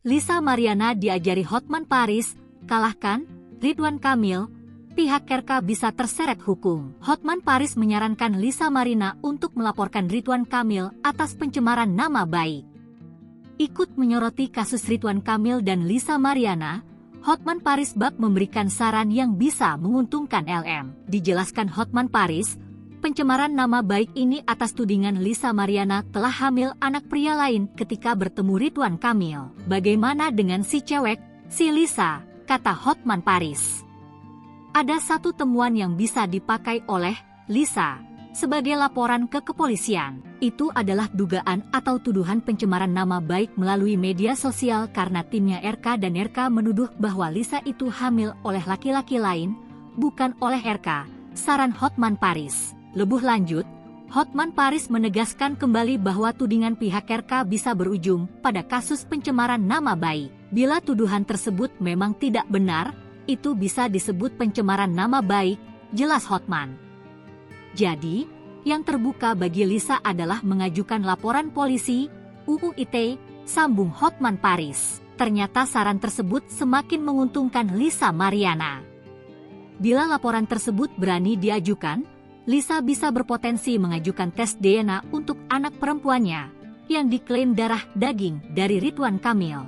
Lisa Mariana diajari Hotman Paris, kalahkan Ridwan Kamil, pihak RK bisa terseret hukum. Hotman Paris menyarankan Lisa Mariana untuk melaporkan Ridwan Kamil atas pencemaran nama baik. Ikut menyoroti kasus Ridwan Kamil dan Lisa Mariana, Hotman Paris bak memberikan saran yang bisa menguntungkan LM. Dijelaskan Hotman Paris, pencemaran nama baik ini atas tudingan Lisa Mariana telah hamil anak pria lain ketika bertemu Ridwan Kamil. Bagaimana dengan si cewek, si Lisa, kata Hotman Paris. Ada satu temuan yang bisa dipakai oleh Lisa sebagai laporan ke kepolisian. Itu adalah dugaan atau tuduhan pencemaran nama baik melalui media sosial karena timnya RK dan RK menuduh bahwa Lisa itu hamil oleh laki-laki lain, bukan oleh RK, saran Hotman Paris. Lebih lanjut, Hotman Paris menegaskan kembali bahwa tudingan pihak RK bisa berujung pada kasus pencemaran nama baik. Bila tuduhan tersebut memang tidak benar, itu bisa disebut pencemaran nama baik, jelas Hotman. Jadi, yang terbuka bagi Lisa adalah mengajukan laporan polisi, UU ITE, sambung Hotman Paris. Ternyata saran tersebut semakin menguntungkan Lisa Mariana. Bila laporan tersebut berani diajukan, Lisa bisa berpotensi mengajukan tes DNA untuk anak perempuannya, yang diklaim darah daging dari Ridwan Kamil.